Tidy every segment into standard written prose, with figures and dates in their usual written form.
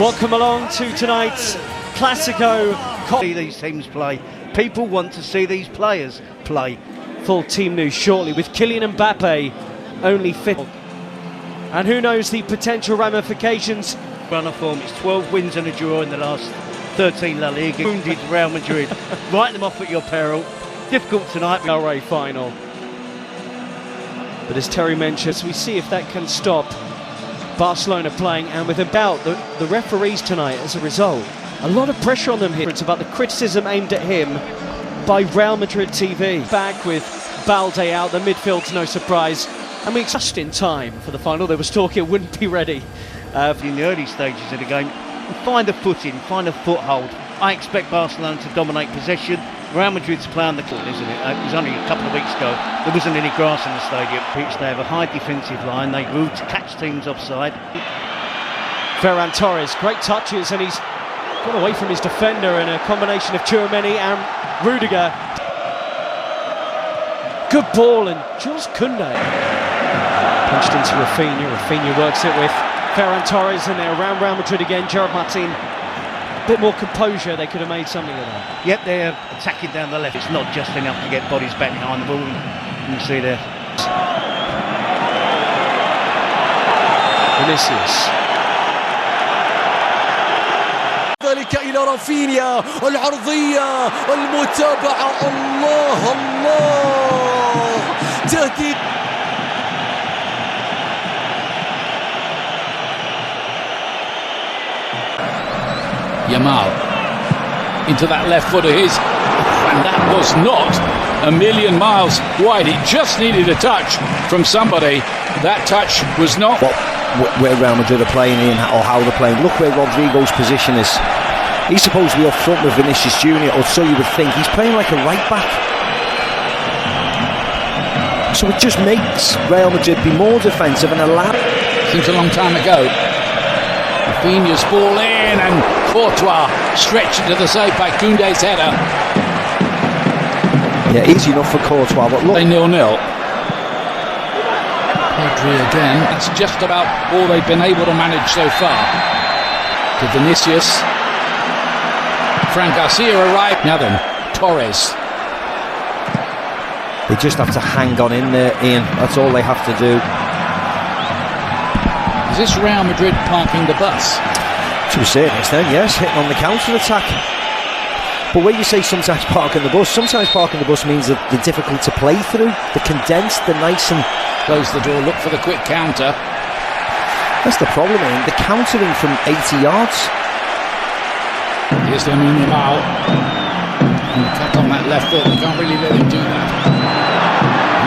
Welcome along to tonight's Classico. See these teams play. People want to see these players play. Full team news shortly with Kylian Mbappe only fit. And who knows the potential ramifications. Run of form, it's 12 wins and a draw in the last 13 La Liga. Wounded Real Madrid. Write them off at your peril. Difficult tonight. LA final. But as Terry mentions, we see if that can stop Barcelona playing, and with about the referees tonight as a result. A lot of pressure on them here. It's about the criticism aimed at him by Real Madrid TV. Back with Balde out, the midfield's no surprise. And we just in time for the final. There was talk it wouldn't be ready. In the early stages of the game, find a footing, find a foothold. I expect Barcelona to dominate possession. Real Madrid's play on the court, isn't it? It was only a couple of weeks ago. There wasn't any grass in the stadium. They have a high defensive line. They grew to catch teams offside. Ferran Torres, great touches, and he's gone away from his defender in a combination of Tchouaméni and Rudiger. Good ball, and Jules Koundé punched into Rafinha. Rafinha works it with Ferran Torres, and they're around Real Madrid again. Gerard Martin, a bit more composure, they could have made something of that. Yep, they're attacking down the left. It's not just enough to get bodies back behind the ball. You can see there. Vinicius. ذلك إلى رافينيا العرضية المتابعة. الله الله تهديد. Yamal into that left foot of his, and that was not a million miles wide. It just needed a touch from somebody. That touch was not where Real Madrid are playing in, or how they're playing. Look where Rodrigo's position is. He's supposed to be up front with Vinicius Junior, or so you would think. He's playing like a right back, so it just makes Real Madrid be more defensive and allow. Seems a long time ago. Rafinha's ball in, and Courtois stretched into the save by Koundé's header. Yeah, easy enough for Courtois, but look. 0-0. Pedri again. That's just about all they've been able to manage so far. To Vinicius. Fran Garcia arrived. Now then, Torres. They just have to hang on in there, Ian. That's all they have to do. Is this Real Madrid parking the bus? To a certain extent, yes, hitting on the counter-attack. But when you say sometimes parking the bus means that they're difficult to play through. They're condensed, they're nice and... Close the door, look for the quick counter. That's the problem, Ian. They're countering from 80 yards. Here's Lamine Yamal. Cut on that left foot, they can't really let him do that.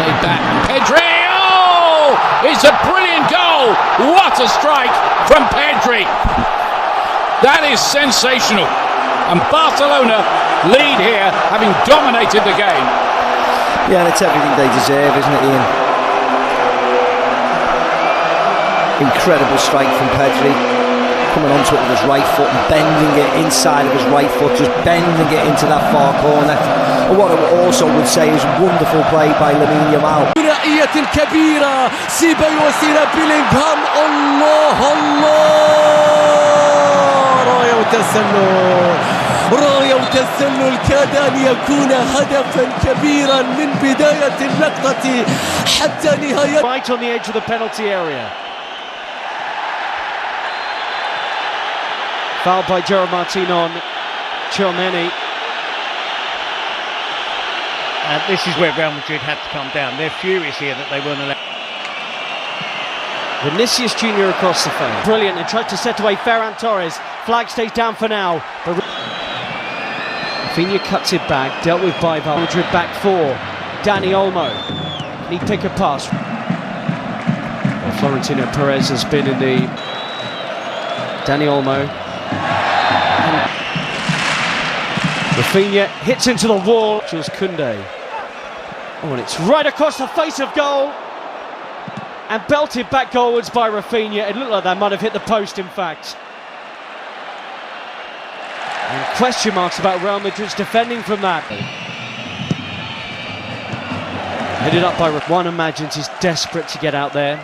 Laid back, Pedri! Oh! It's a brilliant goal! What a strike from Pedri! That is sensational. And Barcelona lead here, having dominated the game. Yeah, and it's everything they deserve, isn't it, Ian? Incredible strike from Pedri. Coming onto it with his right foot and bending it inside of his right foot, just bending it into that far corner. And what I also would say is wonderful play by Lamine Yamal. ثنائية كبيرة، سيبايوس إلى بيلينغهام. الله الله، راية وتسلل، راية وتسلل كاد أن يكون هدفا كبيرا من بداية اللقطة حتى نهاية. Right on the edge of the penalty area. Fouled by Gerard Martin on Tchouaméni. And this is where Real Madrid had to come down. They're furious here that they weren't allowed. Vinicius Junior across the field. Brilliant, and tried to set away Ferran Torres. Flag stays down for now. But Rafinha cuts it back, dealt with by Madrid back four. Dani Olmo. Can he pick a pass? Well, Florentino Perez has been in the... Dani Olmo. Rafinha hits into the wall. Jules Koundé. Oh, and it's right across the face of goal. And belted back goalwards by Rafinha. It looked like that might have hit the post, in fact. And question marks about Real Madrid's defending from that. Headed up by one imagines he's desperate to get out there.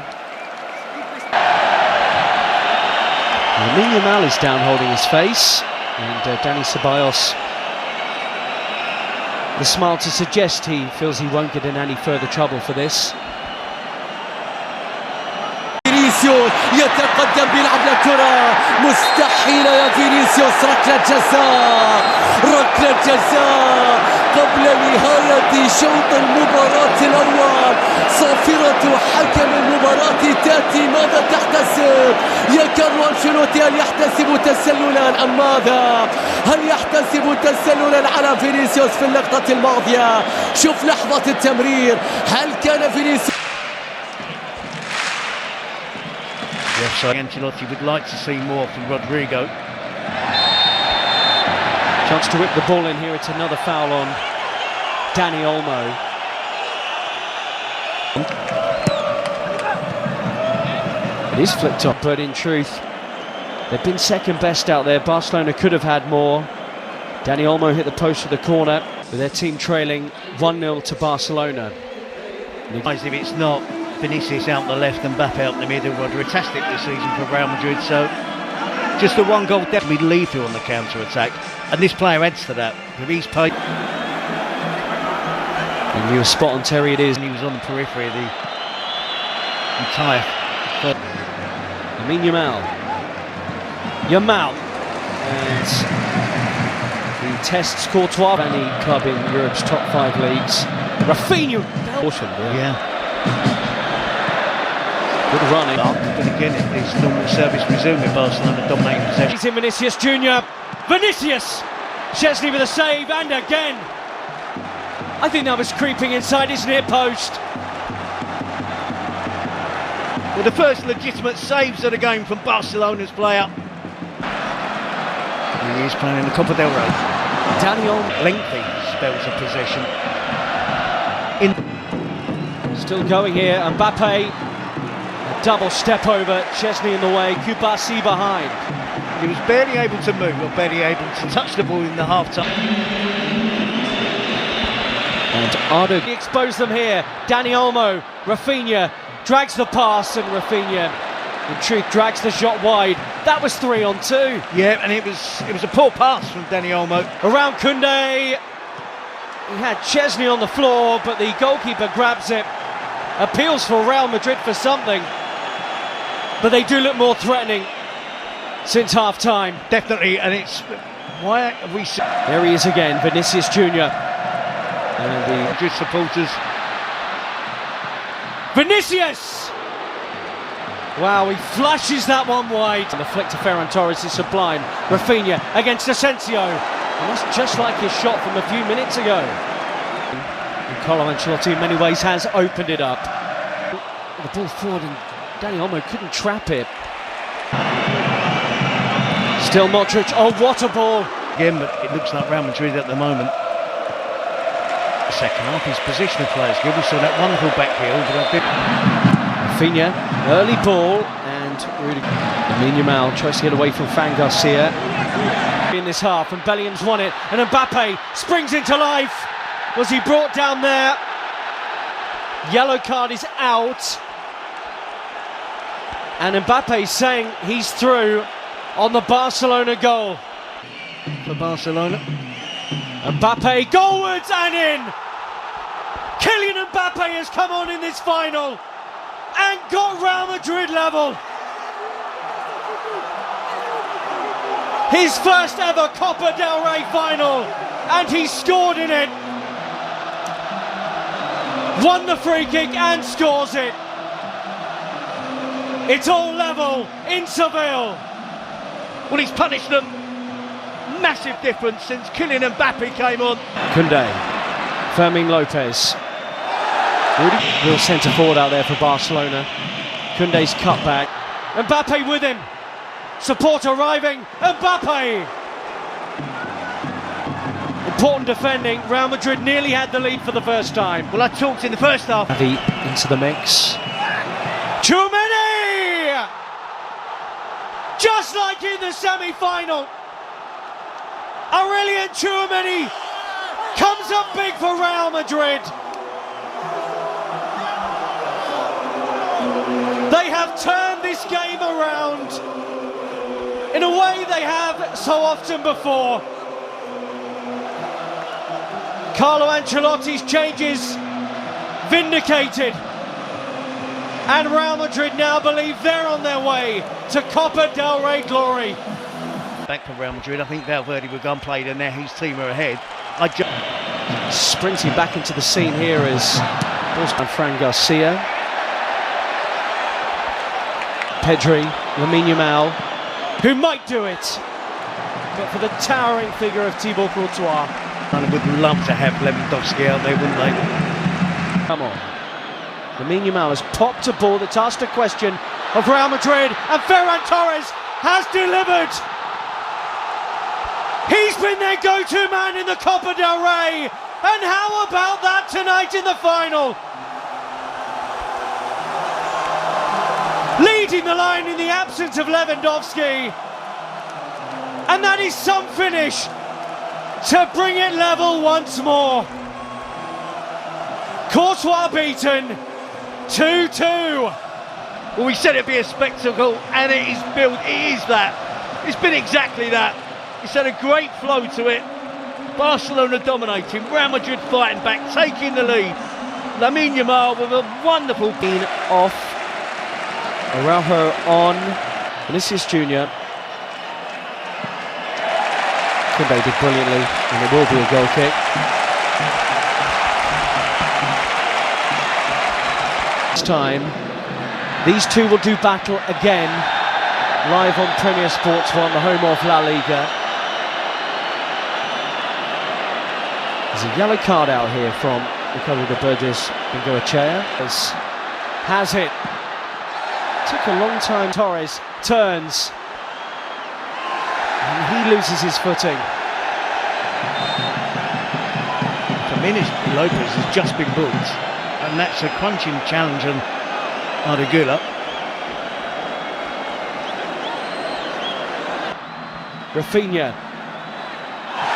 Lamine Yamal is down holding his face, and Dani Ceballos, the smile to suggest he feels he won't get in any further trouble for this. فينيسيوس يتقدم بيلعب للكرة مستحيلة يا فينيسيوس ركلة جزاء قبل نهاية شوط المباراة الأول صافرة حكم المباراة تأتي ماذا تحتسب يا كارلو أنشيلوتي هل يحتسب تسللا أم ماذا هل يحتسب تسللا على فينيسيوس في اللقطة الماضية شوف لحظة التمرير هل كان فينيسيوس Yes, so Ancelotti would like to see more from Rodrigo. Chance to whip the ball in here. It's another foul on Dani Olmo. It is flicked up, but in truth, they've been second best out there. Barcelona could have had more. Dani Olmo hit the post of the corner with their team trailing 1-0 to Barcelona. If it's not Vinicius out the left and Mbappe out the middle, fantastic this season for Real Madrid. So just the one goal definitely lethal on the counter-attack, and this player adds to that. If he's paid, and you were spot on, Terry. It is. And he was on the periphery of the entire. Lamine Yamal, and he tests Courtois, any club in Europe's top 5 leagues. Rafinha, yeah. Good running. But again, it's normal service resuming. Barcelona dominating possession. He's in Vinicius Jr. Vinicius! Szczesny with a save, and again! I think that was creeping inside his near post. Well, the first legitimate saves of the game from Barcelona's player. And he is playing in the Copa del Rey. Daniel. Lengthy spells of possession. Still going here, Mbappe. Double step over, Szczesny in the way, Kubasi behind. He was barely able to move, or barely able to touch the ball in the half-time. And Ardo exposed them here. Dani Olmo, Rafinha drags the pass, and Rafinha, in truth, drags the shot wide. That was 3-on-2. Yeah, and it was a poor pass from Dani Olmo. Around Koundé. He had Szczesny on the floor, but the goalkeeper grabs it. Appeals for Real Madrid for something. But they do look more threatening since half-time. Definitely, and it's... Why have we... There he is again, Vinicius Jr. And the Madrid supporters. Vinicius! Wow, he flashes that one wide. And the flick to Ferran Torres is sublime. Rafinha against Asensio. And that's just like his shot from a few minutes ago. And Carlo Ancelotti in many ways has opened it up. The ball forward, and Dani Olmo couldn't trap it. Still Modric. Oh, what a ball! Again, but it looks like Real Madrid at the moment. Second half, his position of play is good. We saw that wonderful back heel, but a bit. Rafinha, early ball, and Lamine Yamal tries to get away from Fran Garcia in this half, and Bellingham's won it, and Mbappe springs into life. Was he brought down there? Yellow card is out, and Mbappe saying he's through on the Barcelona goal. For Barcelona. Mbappe goalwards and in! Kylian Mbappe has come on in this final and got Real Madrid level. His first ever Copa del Rey final, and he scored in it. Won the free kick and scores it. It's all level in Seville. Well, he's punished them. Massive difference since Kylian Mbappe came on. Koundé, Fermin Lopez. Real centre forward out there for Barcelona. Koundé's cut back. Mbappe with him. Support arriving. Mbappe! Important defending. Real Madrid nearly had the lead for the first time. Well, I talked in the first half. Into the mix. Tchouaméni! Just like in the semi-final. Aurelien Tchouaméni comes up big for Real Madrid. They have turned this game around. in a way they have so often before. Carlo Ancelotti's changes vindicated, and Real Madrid now believe they're on their way to Copa del Rey glory. Back for Real Madrid, I think Valverde were gun played and now his team are ahead. Sprinting back into the scene here is Fran Garcia, Pedri, Lamine Yamal, who might do it, but for the towering figure of Thibaut Courtois. And would love to have Lewandowski out there, wouldn't they? Come on. Lamine Yamal has popped a ball that's asked a question of Real Madrid, and Ferran Torres has delivered. He's been their go-to man in the Copa del Rey, and how about that tonight in the final? Leading the line in the absence of Lewandowski, and that is some finish to bring it level once more. Courtois beaten, 2-2. Well, we said it'd be a spectacle, and it is built. It is that. It's been exactly that. It's had a great flow to it. Barcelona dominating, Real Madrid fighting back, taking the lead. Lamine Yamal with a wonderful being off. Araujo on. Vinicius Jr. Koundé did brilliantly, and it will be a goal kick. This time, these two will do battle again, live on Premier Sports 1, the home of La Liga. There's a yellow card out here from Ricardo de Burgess Bengoechea. Has it. Took a long time. Torres turns. And he loses his footing. Jimenez Lopez has just been booked, and that's a crunching challenge on Arda. Rafinha.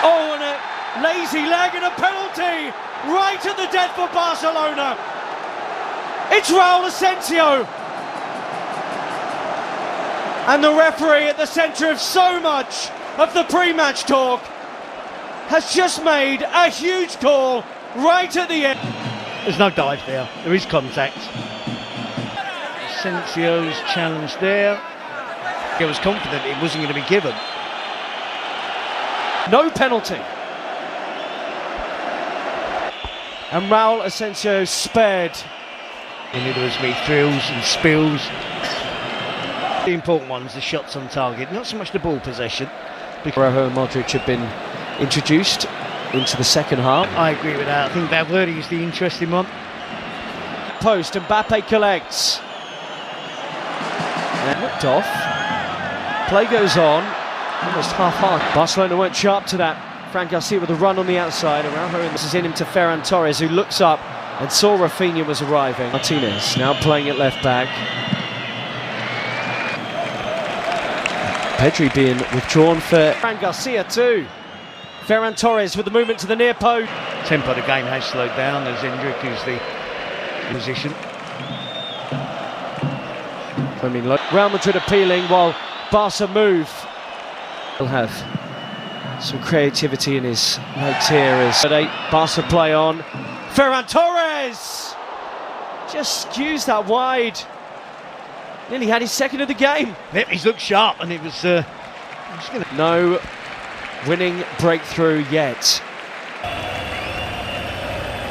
Oh, and a lazy leg and a penalty right at the death for Barcelona. It's Raul Asensio. And the referee at the centre of so much of the pre-match talk has just made a huge call right at the end. There's no dive there, there is contact. Asensio's challenge there. He was confident it wasn't going to be given. No penalty. And Raul Asensio spared. And there was be thrills and spills. The important ones, the shots on target, not so much the ball possession. Araujo and Modric have been introduced into the second half. I agree with that. I think Valverde is the interesting one. Post, Mbappe collects. And whipped off. Play goes on. Almost half-hearted. Barcelona weren't sharp to that. Fran Garcia with a run on the outside. Araujo, and this is in him to Ferran Torres, who looks up and saw Rafinha was arriving. Martinez now playing at left back. Pedri being withdrawn for Fran Garcia too. Ferran Torres with the movement to the near post. Tempo of the game has slowed down as Endrick is the position. I mean, Real Madrid appealing while Barca move. He'll have some creativity in his legs here as Barca play on. Ferran Torres just skews that wide. Nearly had his second of the game. Yep, he's looked sharp, and it was. No winning breakthrough yet.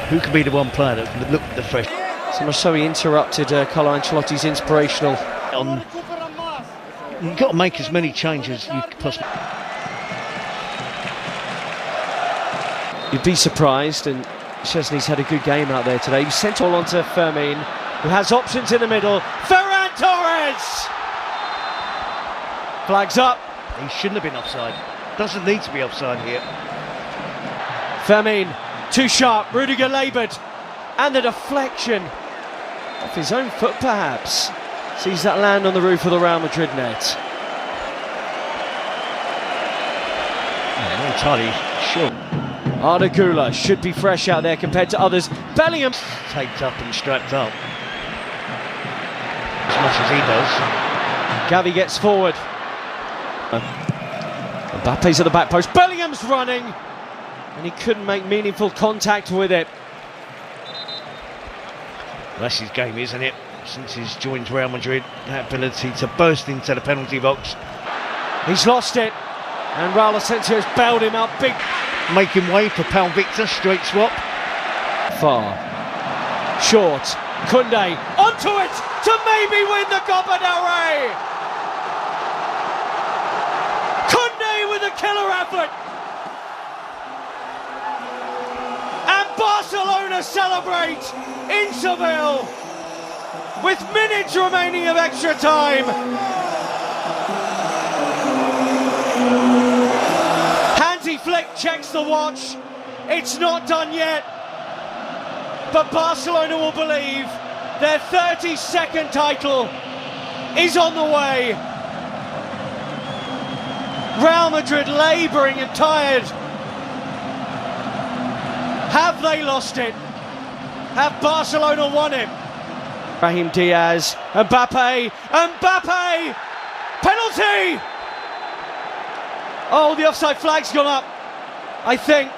Who could be the one player that would look the fresh? So much so he interrupted Carlo Ancelotti's inspirational. You've got to make as many changes as you could possibly. You'd be surprised, and Szczesny's had a good game out there today. He sent all on to Fermin, who has options in the middle. Ferran Torres! Flags up. He shouldn't have been offside. Doesn't need to be offside here. Fermin, too sharp. Rudiger laboured. And the deflection off his own foot, perhaps. Sees that land on the roof of the Real Madrid net. I'm not entirely sure. Arda Güler should be fresh out there compared to others. Bellingham Taped up and strapped up. As much as he does. Gavi gets forward. Mbappe's at the back post, Bellingham's running, and he couldn't make meaningful contact with it. That's his game, isn't it? Since he's joined Real Madrid, that ability to burst into the penalty box. He's lost it, and Raul Asensio's bailed him out big. Making way for Pau Victor, straight swap. Far. Short. Koundé onto it to maybe win the Copa del Rey. Koundé with a killer effort. And Barcelona celebrate in Seville with minutes remaining of extra time. Hansi Flick checks the watch. It's not done yet. But Barcelona will believe their 32nd title is on the way. Real Madrid labouring and tired. Have they lost it? Have Barcelona won it? Brahim Diaz, Mbappe, penalty! Oh, the offside flag's gone up, I think.